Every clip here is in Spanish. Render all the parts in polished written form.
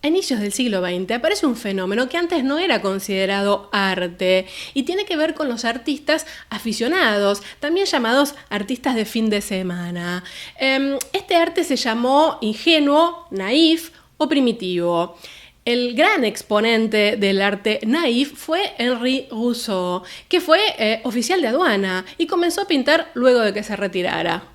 A inicios del siglo XX aparece un fenómeno que antes no era considerado arte y tiene que ver con los artistas aficionados, también llamados artistas de fin de semana. Este arte se llamó ingenuo, naif o primitivo. El gran exponente del arte naif fue Henri Rousseau, que fue oficial de aduana y comenzó a pintar luego de que se retirara.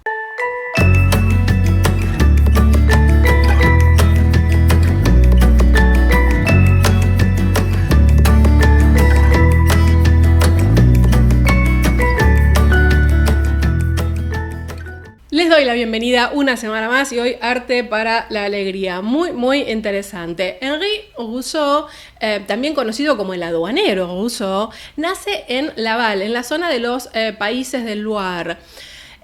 Les doy la bienvenida una semana más y hoy Arte para la Alegría. Muy interesante. Henri Rousseau, también conocido como el aduanero Rousseau, nace en Laval, en la zona de los países del Loire.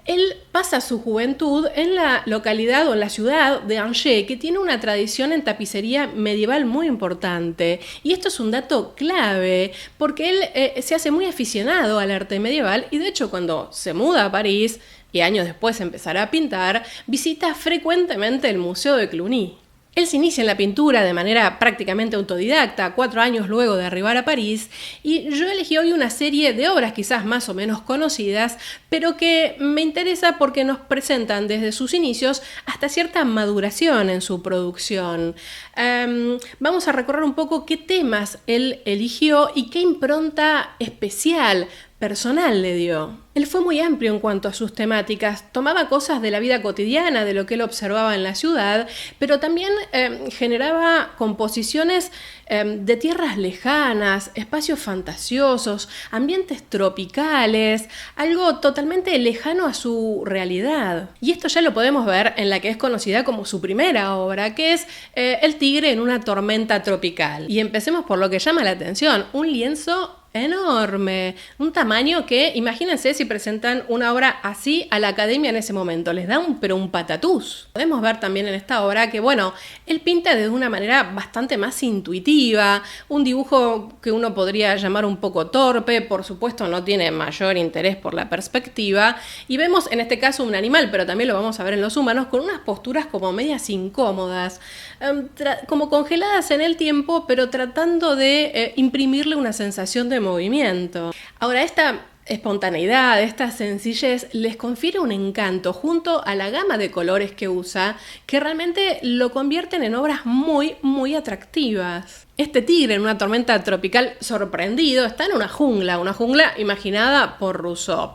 Él pasa su juventud en la localidad o en la ciudad de Angers, que tiene una tradición en tapicería medieval muy importante. Y esto es un dato clave, porque él se hace muy aficionado al arte medieval y de hecho cuando se muda a París y años después empezará a pintar, visita frecuentemente el Museo de Cluny. Él se inicia en la pintura de manera prácticamente autodidacta, 4 años luego de arribar a París, y yo elegí hoy una serie de obras quizás más o menos conocidas, pero que me interesa porque nos presentan desde sus inicios hasta cierta maduración en su producción. Vamos a recorrer un poco qué temas él eligió y qué impronta especial, personal le dio. Él fue muy amplio en cuanto a sus temáticas, tomaba cosas de la vida cotidiana, de lo que él observaba en la ciudad, pero también generaba composiciones de tierras lejanas, espacios fantasiosos, ambientes tropicales, algo totalmente lejano a su realidad. Y esto ya lo podemos ver en la que es conocida como su primera obra, que es El tigre en una tormenta tropical. Y empecemos por lo que llama la atención, un lienzo enorme, un tamaño que, imagínense si presentan una obra así a la academia en ese momento, les da un patatús. Podemos ver también en esta obra que, bueno, él pinta de una manera bastante más intuitiva, un dibujo que uno podría llamar un poco torpe, por supuesto no tiene mayor interés por la perspectiva, y vemos en este caso un animal, pero también lo vamos a ver en los humanos, con unas posturas como medias incómodas, como congeladas en el tiempo, pero tratando de imprimirle una sensación de movimiento. Ahora, esta espontaneidad, esta sencillez les confiere un encanto junto a la gama de colores que usa, que realmente lo convierten en obras muy atractivas. Este tigre en una tormenta tropical sorprendido está en una jungla imaginada por Rousseau.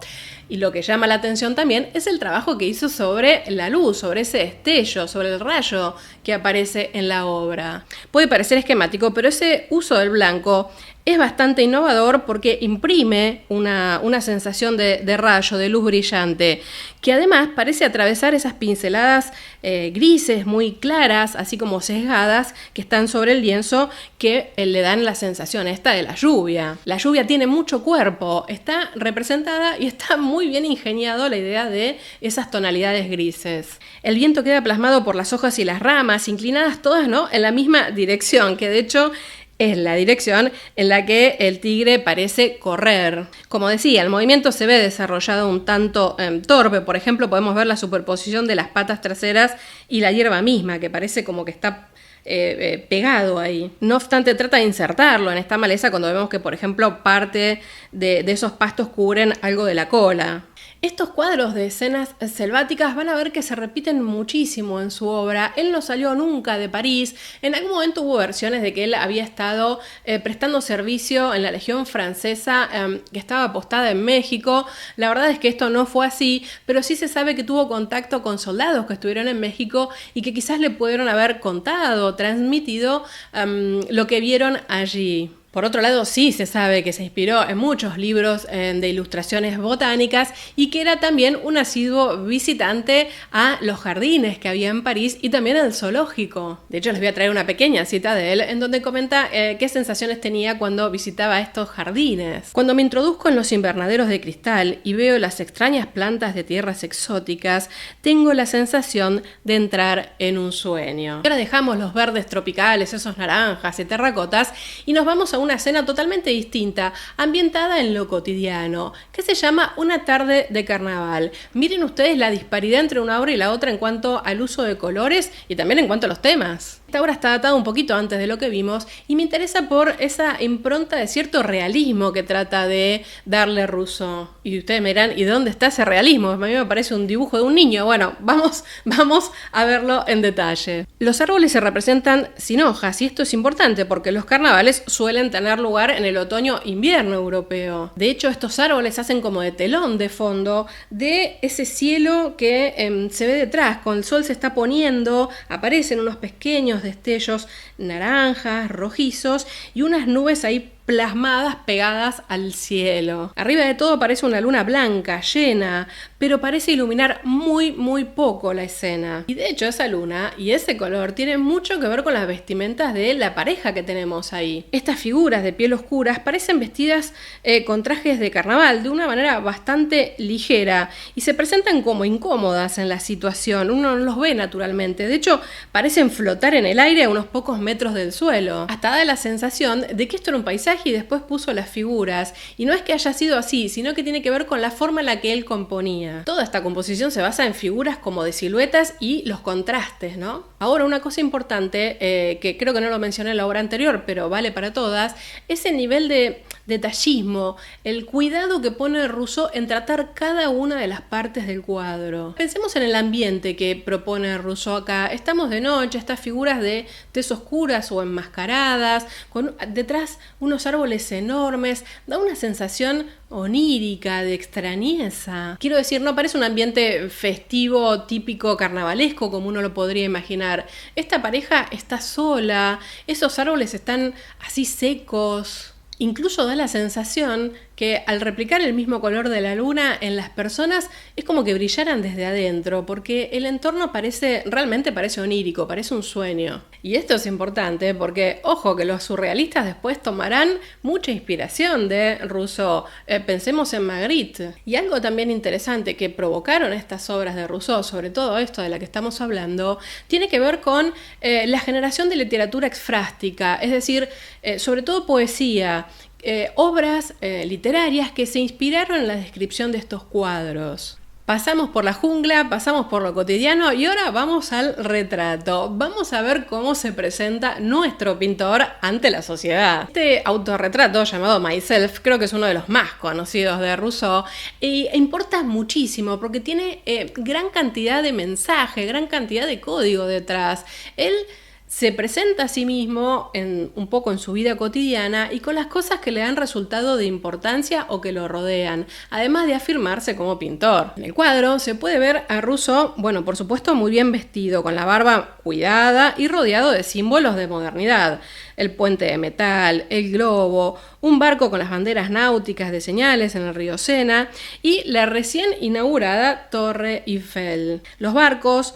Y lo que llama la atención también es el trabajo que hizo sobre la luz, sobre ese destello, sobre el rayo que aparece en la obra. Puede parecer esquemático, pero ese uso del blanco es bastante innovador porque imprime una sensación de rayo, de luz brillante, que además parece atravesar esas pinceladas grises muy claras, así como sesgadas, que están sobre el lienzo, que le dan la sensación esta de la lluvia. La lluvia tiene mucho cuerpo, está representada y está muy bien ingeniado la idea de esas tonalidades grises. El viento queda plasmado por las hojas y las ramas, inclinadas todas, ¿no?, en la misma dirección, que de hecho es la dirección en la que el tigre parece correr. Como decía, el movimiento se ve desarrollado un tanto torpe. Por ejemplo, podemos ver la superposición de las patas traseras y la hierba misma, que parece como que está pegado ahí. No obstante, trata de insertarlo en esta maleza cuando vemos que, por ejemplo, parte de esos pastos cubren algo de la cola. Estos cuadros de escenas selváticas van a ver que se repiten muchísimo en su obra. Él no salió nunca de París. En algún momento hubo versiones de que él había estado prestando servicio en la Legión Francesa que estaba apostada en México. La verdad es que esto no fue así, pero sí se sabe que tuvo contacto con soldados que estuvieron en México y que quizás le pudieron haber contado, transmitido lo que vieron allí. Por otro lado, sí se sabe que se inspiró en muchos libros de ilustraciones botánicas y que era también un asiduo visitante a los jardines que había en París y también al zoológico. De hecho, les voy a traer una pequeña cita de él en donde comenta qué sensaciones tenía cuando visitaba estos jardines. Cuando me introduzco en los invernaderos de cristal y veo las extrañas plantas de tierras exóticas, tengo la sensación de entrar en un sueño. Ahora dejamos los verdes tropicales, esos naranjas y terracotas, y nos vamos a una escena totalmente distinta, ambientada en lo cotidiano, que se llama Una tarde de carnaval. Miren ustedes la disparidad entre una obra y la otra en cuanto al uso de colores y también en cuanto a los temas. Esta obra está datada un poquito antes de lo que vimos y me interesa por esa impronta de cierto realismo que trata de darle Rousseau. Y ustedes me dirán, ¿y dónde está ese realismo? A mí me parece un dibujo de un niño. Bueno, vamos a verlo en detalle. Los árboles se representan sin hojas y esto es importante porque los carnavales suelen tener lugar en el otoño-invierno europeo. De hecho, estos árboles hacen como de telón de fondo de ese cielo que se ve detrás. Cuando el sol se está poniendo, aparecen unos pequeños destellos naranjas, rojizos y unas nubes ahí plasmadas pegadas al cielo. Arriba de todo aparece una luna blanca, llena, pero parece iluminar muy poco la escena. Y de hecho esa luna y ese color tienen mucho que ver con las vestimentas de la pareja que tenemos ahí. Estas figuras de piel oscuras parecen vestidas con trajes de carnaval de una manera bastante ligera y se presentan como incómodas en la situación. Uno no los ve naturalmente. De hecho, parecen flotar en el aire a unos pocos metros del suelo. Hasta da la sensación de que esto era un paisaje y después puso las figuras. Y no es que haya sido así, sino que tiene que ver con la forma en la que él componía. Toda esta composición se basa en figuras como de siluetas y los contrastes, ¿no? Ahora, una cosa importante, que creo que no lo mencioné en la obra anterior, pero vale para todas, es el nivel de detallismo, el cuidado que pone Rousseau en tratar cada una de las partes del cuadro. Pensemos en el ambiente que propone Rousseau acá. Estamos de noche, estas figuras de tez oscuras o enmascaradas, con detrás unos árboles enormes, da una sensación onírica, de extrañeza. Quiero decir, no parece un ambiente festivo, típico, carnavalesco, como uno lo podría imaginar. Esta pareja está sola, esos árboles están así secos. Incluso da la sensación que al replicar el mismo color de la luna en las personas es como que brillaran desde adentro, porque el entorno realmente parece onírico, parece un sueño. Y esto es importante porque, ojo, que los surrealistas después tomarán mucha inspiración de Rousseau. Pensemos en Magritte. Y algo también interesante que provocaron estas obras de Rousseau, sobre todo esto de la que estamos hablando, tiene que ver con la generación de literatura exfrástica, es decir, sobre todo poesía, obras literarias que se inspiraron en la descripción de estos cuadros. Pasamos por la jungla, pasamos por lo cotidiano y ahora vamos al retrato. Vamos a ver cómo se presenta nuestro pintor ante la sociedad. Este autorretrato llamado Myself creo que es uno de los más conocidos de Rousseau e importa muchísimo porque tiene gran cantidad de mensaje, gran cantidad de código detrás. Él se presenta a sí mismo un poco en su vida cotidiana y con las cosas que le han resultado de importancia o que lo rodean, además de afirmarse como pintor. En el cuadro se puede ver a Rousseau, bueno, por supuesto muy bien vestido, con la barba cuidada y rodeado de símbolos de modernidad. El puente de metal, el globo, un barco con las banderas náuticas de señales en el río Sena y la recién inaugurada Torre Eiffel. Los barcos,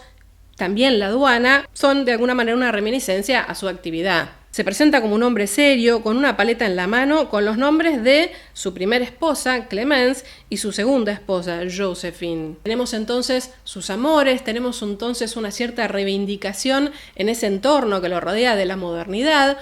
también la aduana, son de alguna manera una reminiscencia a su actividad. Se presenta como un hombre serio, con una paleta en la mano, con los nombres de su primera esposa, Clemence, y su segunda esposa, Josephine. Tenemos entonces sus amores, tenemos entonces una cierta reivindicación en ese entorno que lo rodea de la modernidad,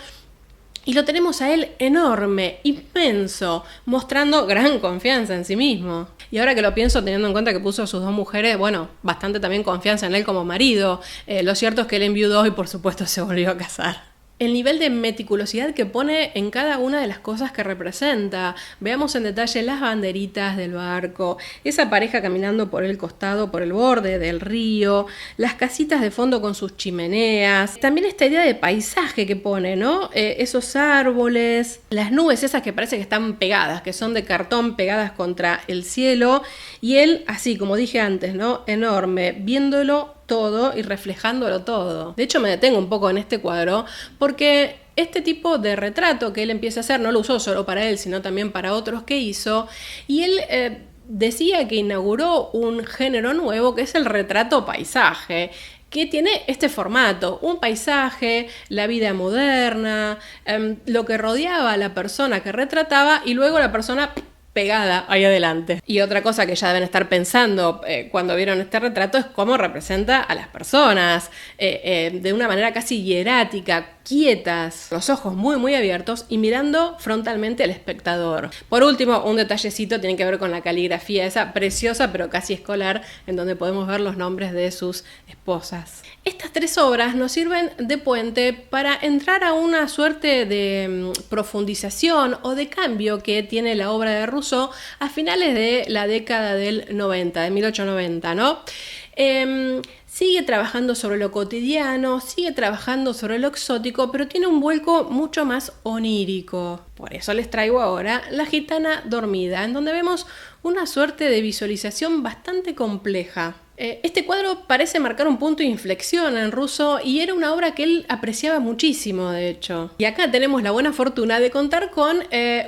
y lo tenemos a él enorme, inmenso, mostrando gran confianza en sí mismo. Y ahora que lo pienso, teniendo en cuenta que puso a sus dos mujeres, bueno, bastante también confianza en él como marido. Lo cierto es que él enviudó y por supuesto se volvió a casar. El nivel de meticulosidad que pone en cada una de las cosas que representa. Veamos en detalle las banderitas del barco, esa pareja caminando por el costado, por el borde del río, las casitas de fondo con sus chimeneas. También esta idea de paisaje que pone, ¿no? Esos árboles, las nubes esas que parece que están pegadas, que son de cartón pegadas contra el cielo. Y él, así como dije antes, ¿no? Enorme, viéndolo todo y reflejándolo todo. De hecho, me detengo un poco en este cuadro porque este tipo de retrato que él empieza a hacer no lo usó solo para él, sino también para otros que hizo, y él decía que inauguró un género nuevo que es el retrato paisaje, que tiene este formato, un paisaje, la vida moderna, lo que rodeaba a la persona que retrataba y luego la persona pegada ahí adelante. Y otra cosa que ya deben estar pensando cuando vieron este retrato es cómo representa a las personas, de una manera casi hierática, quietas, los ojos muy muy abiertos y mirando frontalmente al espectador. Por último, un detallecito tiene que ver con la caligrafía esa preciosa pero casi escolar, en donde podemos ver los nombres de sus esposas. Estas tres obras nos sirven de puente para entrar a una suerte de profundización o de cambio que tiene la obra de Rousseau a finales de la década del 90, de 1890, ¿no? Sigue trabajando sobre lo cotidiano, sigue trabajando sobre lo exótico, pero tiene un vuelco mucho más onírico. Por eso les traigo ahora La gitana dormida, en donde vemos una suerte de visualización bastante compleja. Este cuadro parece marcar un punto de inflexión en Rousseau y era una obra que él apreciaba muchísimo, de hecho. Y acá tenemos la buena fortuna de contar con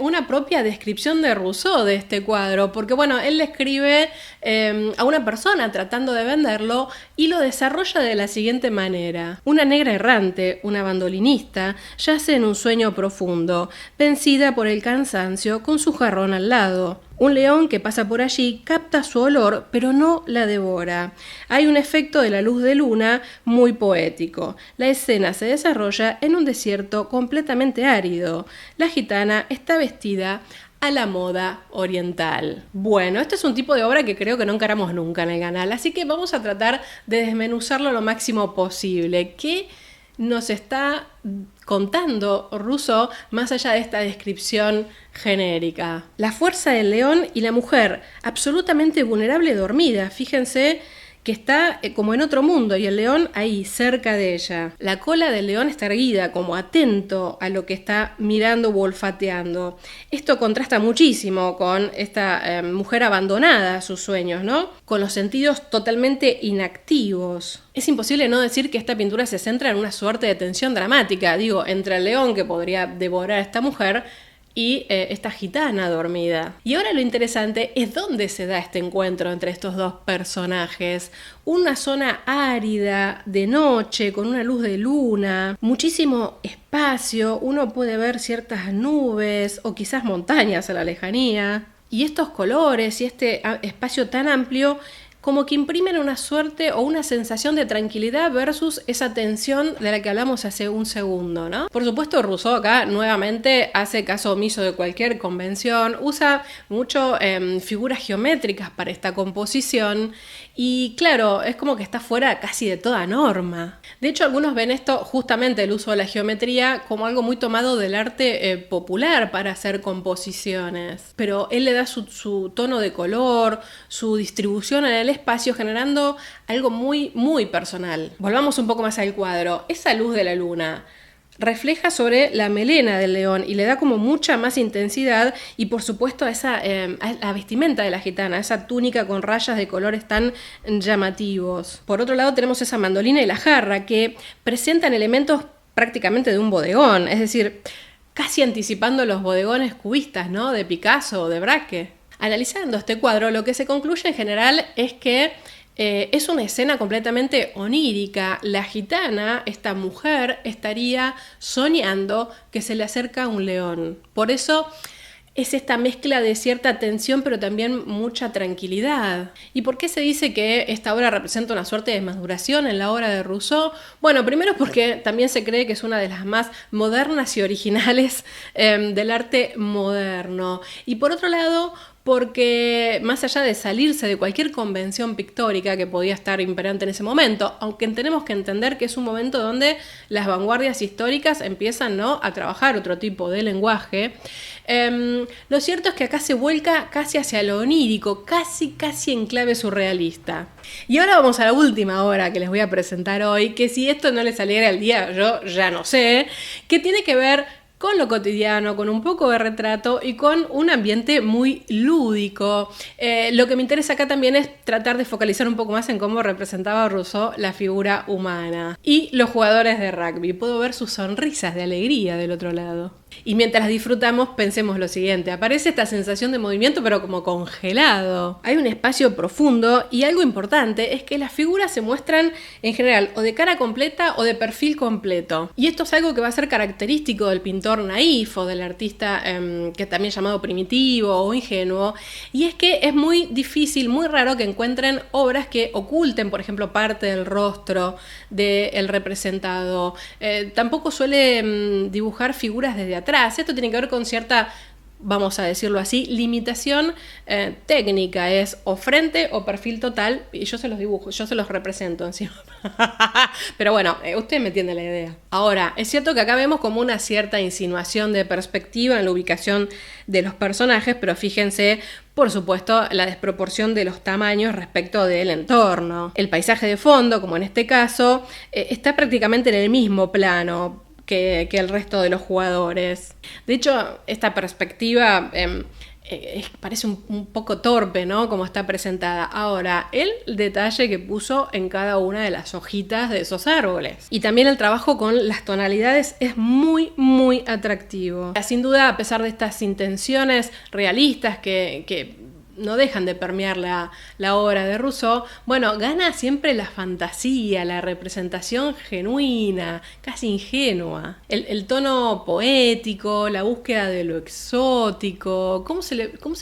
una propia descripción de Rousseau de este cuadro, porque bueno, él le escribe a una persona tratando de venderlo y lo desarrolla de la siguiente manera. Una negra errante, una bandolinista, yace en un sueño profundo, vencida por el cansancio con su jarrón al lado. Un león que pasa por allí capta su olor, pero no la devora. Hay un efecto de la luz de luna muy poético. La escena se desarrolla en un desierto completamente árido. La gitana está vestida a la moda oriental. Bueno, este es un tipo de obra que creo que no encaramos nunca en el canal, así que vamos a tratar de desmenuzarlo lo máximo posible. ¿Qué nos está contando Rousseau más allá de esta descripción genérica? La fuerza del león y la mujer, absolutamente vulnerable, dormida. Fíjense que está como en otro mundo y el león ahí, cerca de ella. La cola del león está erguida, como atento a lo que está mirando o olfateando. Esto contrasta muchísimo con esta mujer abandonada a sus sueños, ¿no? Con los sentidos totalmente inactivos. Es imposible no decir que esta pintura se centra en una suerte de tensión dramática, digo, entre el león que podría devorar a esta mujer y esta gitana dormida. Y ahora lo interesante es dónde se da este encuentro entre estos dos personajes. Una zona árida, de noche, con una luz de luna, muchísimo espacio, uno puede ver ciertas nubes o quizás montañas a la lejanía. Y estos colores y este espacio tan amplio como que imprimen una suerte o una sensación de tranquilidad versus esa tensión de la que hablamos hace un segundo, ¿no? Por supuesto, Rousseau acá nuevamente hace caso omiso de cualquier convención, usa mucho figuras geométricas para esta composición y claro, es como que está fuera casi de toda norma. De hecho, algunos ven esto, justamente el uso de la geometría, como algo muy tomado del arte popular para hacer composiciones. Pero él le da su tono de color, su distribución en el espacio, generando algo muy, muy personal. Volvamos un poco más al cuadro. Esa luz de la luna refleja sobre la melena del león y le da como mucha más intensidad y por supuesto a la vestimenta de la gitana, esa túnica con rayas de colores tan llamativos. Por otro lado tenemos esa mandolina y la jarra que presentan elementos prácticamente de un bodegón, es decir, casi anticipando los bodegones cubistas, ¿no? De Picasso o de Braque. Analizando este cuadro, lo que se concluye en general es que es una escena completamente onírica. La gitana, esta mujer, estaría soñando que se le acerca un león. Por eso es esta mezcla de cierta tensión, pero también mucha tranquilidad. ¿Y por qué se dice que esta obra representa una suerte de maduración en la obra de Rousseau? Bueno, primero porque también se cree que es una de las más modernas y originales del arte moderno. Y por otro lado, porque más allá de salirse de cualquier convención pictórica que podía estar imperante en ese momento, aunque tenemos que entender que es un momento donde las vanguardias históricas empiezan, ¿no?, a trabajar otro tipo de lenguaje, lo cierto es que acá se vuelca casi hacia lo onírico, casi en clave surrealista. Y ahora vamos a la última obra que les voy a presentar hoy, que si esto no les alegra el día, yo ya no sé, que tiene que ver con lo cotidiano, con un poco de retrato y con un ambiente muy lúdico. Lo que me interesa acá también es tratar de focalizar un poco más en cómo representaba Rousseau la figura humana. Y los jugadores de rugby, puedo ver sus sonrisas de alegría del otro lado. Y mientras disfrutamos, pensemos lo siguiente. Aparece esta sensación de movimiento, pero como congelado. Hay un espacio profundo y algo importante es que las figuras se muestran en general o de cara completa o de perfil completo. Y esto es algo que va a ser característico del pintor pintor naif o del artista que también llamado primitivo o ingenuo, y es que es muy difícil, muy raro que encuentren obras que oculten, por ejemplo, parte del rostro del representado. Tampoco suele dibujar figuras desde atrás. Esto tiene que ver con cierta, vamos a decirlo así, limitación técnica. Es o frente o perfil total, y yo se los dibujo, yo se los represento encima. Pero bueno, ustedes me entienden la idea. Ahora, es cierto que acá vemos como una cierta insinuación de perspectiva en la ubicación de los personajes, pero fíjense, por supuesto, la desproporción de los tamaños respecto del entorno. El paisaje de fondo, como en este caso, está prácticamente en el mismo plano que el resto de los jugadores. De hecho, esta perspectiva parece un poco torpe, ¿no? Como está presentada. Ahora, el detalle que puso en cada una de las hojitas de esos árboles. Y también el trabajo con las tonalidades es muy, muy atractivo. Sin duda, a pesar de estas intenciones realistas que no dejan de permear la obra de Rousseau, bueno, gana siempre la fantasía, la representación genuina, casi ingenua. El tono poético, la búsqueda de lo exótico. ¿Cómo se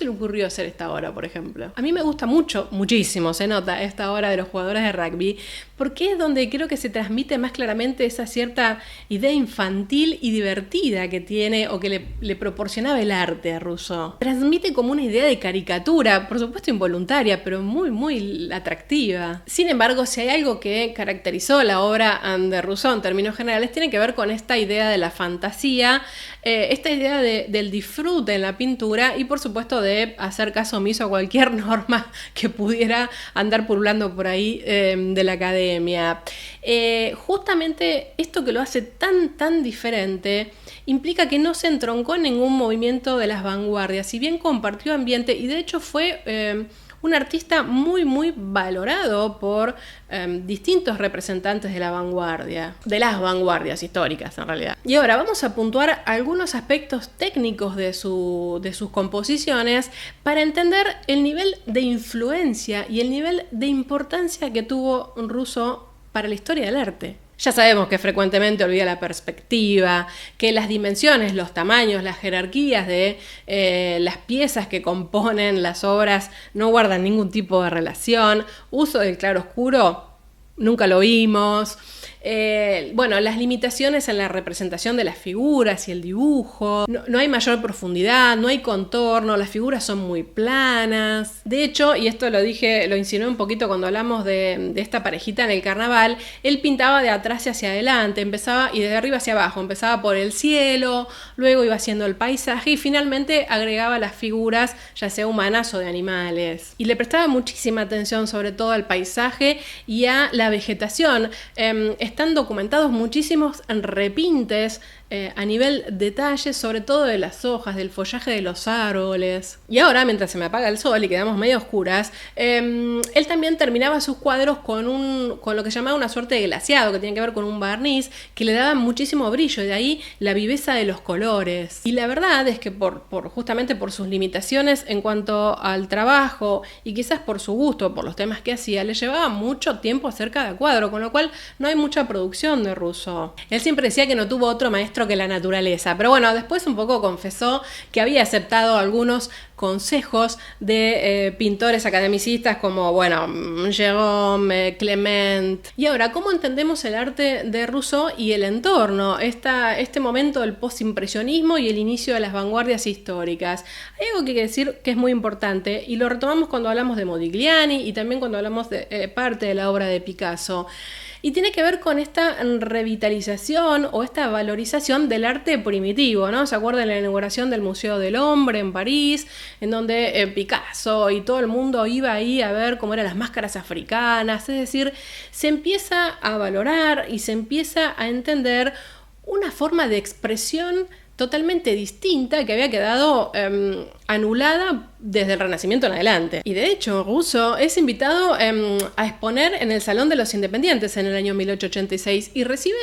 le ocurrió hacer esta obra, por ejemplo? A mí me gusta mucho, muchísimo, se nota esta obra de los jugadores de rugby, porque es donde creo que se transmite más claramente esa cierta idea infantil y divertida que tiene o que le proporcionaba el arte a Rousseau. Transmite como una idea de caricatura, por supuesto involuntaria, pero muy, muy atractiva. Sin embargo, si hay algo que caracterizó la obra de Rousseau en términos generales, tiene que ver con esta idea de la fantasía, esta idea del disfrute en la pintura y por supuesto de hacer caso omiso a cualquier norma que pudiera andar pululando por ahí de la academia. Justamente esto que lo hace tan diferente implica que no se entroncó en ningún movimiento de las vanguardias, si bien compartió ambiente y de hecho fue un artista muy, muy valorado por distintos representantes de la vanguardia, de las vanguardias históricas en realidad. Y ahora vamos a puntuar algunos aspectos técnicos de sus composiciones para entender el nivel de influencia y el nivel de importancia que tuvo Rousseau para la historia del arte. Ya sabemos que frecuentemente olvida la perspectiva, que las dimensiones, los tamaños, las jerarquías de las piezas que componen las obras no guardan ningún tipo de relación. Uso del claroscuro, nunca lo vimos. Bueno, las limitaciones en la representación de las figuras y el dibujo, no hay mayor profundidad, no hay contorno, las figuras son muy planas. De hecho, y esto lo insinué un poquito cuando hablamos de esta parejita en el carnaval, él pintaba de atrás hacia adelante, empezaba y de arriba hacia abajo, empezaba por el cielo, luego iba haciendo el paisaje y finalmente agregaba las figuras, ya sea humanas o de animales. Y le prestaba muchísima atención sobre todo al paisaje y a la vegetación. Están documentados muchísimos repintes a nivel detalle, sobre todo de las hojas, del follaje de los árboles. Y ahora, mientras se me apaga el sol y quedamos medio oscuras, él también terminaba sus cuadros con lo que llamaba una suerte de glaseado, que tiene que ver con un barniz, que le daba muchísimo brillo, y de ahí la viveza de los colores. Y la verdad es que justamente por sus limitaciones en cuanto al trabajo, y quizás por su gusto, por los temas que hacía, le llevaba mucho tiempo hacer cada cuadro, con lo cual no hay mucha producción de Rousseau. Él siempre decía que no tuvo otro maestro que la naturaleza, pero bueno, después un poco confesó que había aceptado algunos consejos de pintores academicistas como, bueno, Jérôme, Clement. Y ahora, ¿cómo entendemos el arte de Rousseau y el entorno? Este momento del postimpresionismo y el inicio de las vanguardias históricas. Hay algo que hay que decir que es muy importante y lo retomamos cuando hablamos de Modigliani y también cuando hablamos de parte de la obra de Picasso. Y tiene que ver con esta revitalización o esta valorización del arte primitivo, ¿no? ¿Se acuerdan de la inauguración del Museo del Hombre en París? En donde Picasso y todo el mundo iba ahí a ver cómo eran las máscaras africanas. Es decir, se empieza a valorar y se empieza a entender una forma de expresión totalmente distinta que había quedado anulada desde el Renacimiento en adelante. Y de hecho, Rousseau es invitado a exponer en el Salón de los Independientes en el año 1886 y recibe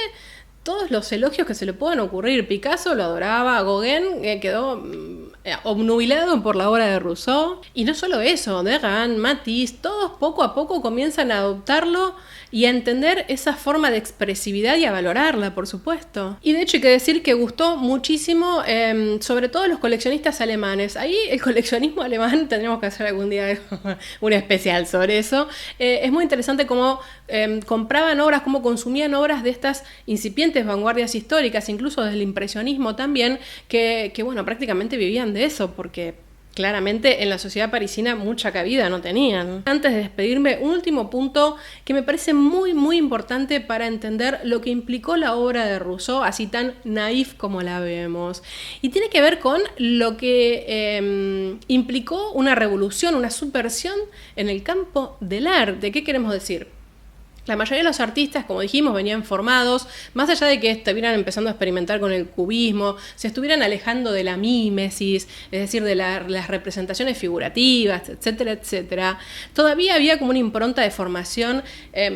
todos los elogios que se le puedan ocurrir. Picasso lo adoraba, Gauguin quedó obnubilado por la obra de Rousseau. Y no solo eso, Degas, Matisse, todos poco a poco comienzan a adoptarlo y a entender esa forma de expresividad y a valorarla, por supuesto. Y de hecho hay que decir que gustó muchísimo, sobre todo a los coleccionistas alemanes. Ahí el coleccionismo alemán, tendremos que hacer algún día un especial sobre eso. Es muy interesante cómo compraban obras, cómo consumían obras de estas incipientes vanguardias históricas, incluso del impresionismo también, que bueno, prácticamente vivían de eso, porque claramente en la sociedad parisina mucha cabida no tenían. Antes de despedirme, un último punto que me parece muy muy importante para entender lo que implicó la obra de Rousseau, así tan naif como la vemos. Y tiene que ver con lo que implicó una revolución, una subversión en el campo del arte. ¿Qué queremos decir? La mayoría de los artistas, como dijimos, venían formados, más allá de que estuvieran empezando a experimentar con el cubismo, se estuvieran alejando de la mímesis, es decir, de las representaciones figurativas, etcétera, etcétera. Todavía había como una impronta de formación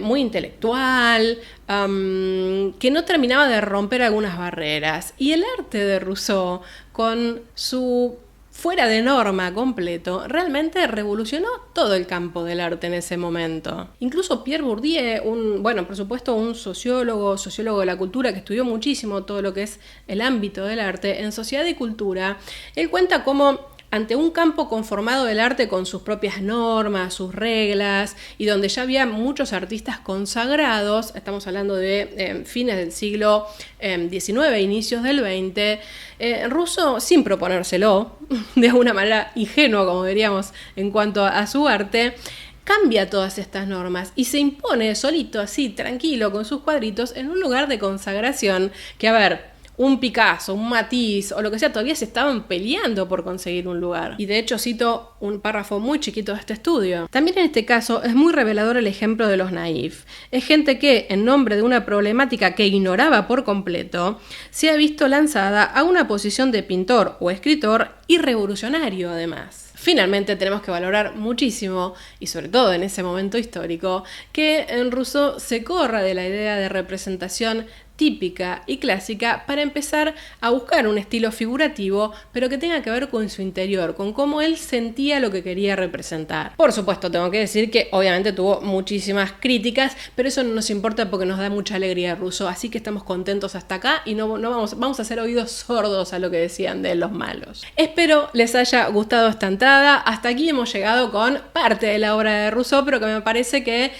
muy intelectual, que no terminaba de romper algunas barreras. Y el arte de Rousseau, con su fuera de norma completo, realmente revolucionó todo el campo del arte en ese momento. Incluso Pierre Bourdieu, por supuesto un sociólogo de la cultura que estudió muchísimo todo lo que es el ámbito del arte, en Sociedad y Cultura, él cuenta cómo ante un campo conformado del arte con sus propias normas, sus reglas, y donde ya había muchos artistas consagrados, estamos hablando de fines del siglo XIX, inicios del XX, Rousseau, sin proponérselo, de alguna manera ingenuo, como diríamos, en cuanto a su arte, cambia todas estas normas y se impone solito, así, tranquilo, con sus cuadritos, en un lugar de consagración que, a ver, un Picasso, un Matisse o lo que sea, todavía se estaban peleando por conseguir un lugar. Y de hecho cito un párrafo muy chiquito de este estudio. También en este caso es muy revelador el ejemplo de los naif. Es gente que, en nombre de una problemática que ignoraba por completo, se ha visto lanzada a una posición de pintor o escritor y revolucionario además. Finalmente tenemos que valorar muchísimo, y sobre todo en ese momento histórico, que en Rousseau se corra de la idea de representación típica y clásica para empezar a buscar un estilo figurativo, pero que tenga que ver con su interior, con cómo él sentía lo que quería representar. Por supuesto, tengo que decir que obviamente tuvo muchísimas críticas, pero eso no nos importa porque nos da mucha alegría Rousseau, así que estamos contentos hasta acá y no vamos a hacer oídos sordos a lo que decían de los malos. Espero les haya gustado esta entrada. Hasta aquí hemos llegado con parte de la obra de Rousseau, pero que me parece que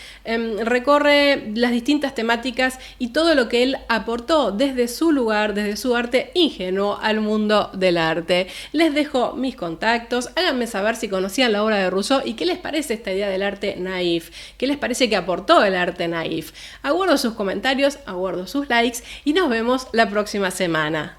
recorre las distintas temáticas y todo lo que él aportó desde su lugar, desde su arte ingenuo al mundo del arte. Les dejo mis contactos, háganme saber si conocían la obra de Rousseau y qué les parece esta idea del arte naif, qué les parece que aportó el arte naif. Aguardo sus comentarios, aguardo sus likes y nos vemos la próxima semana.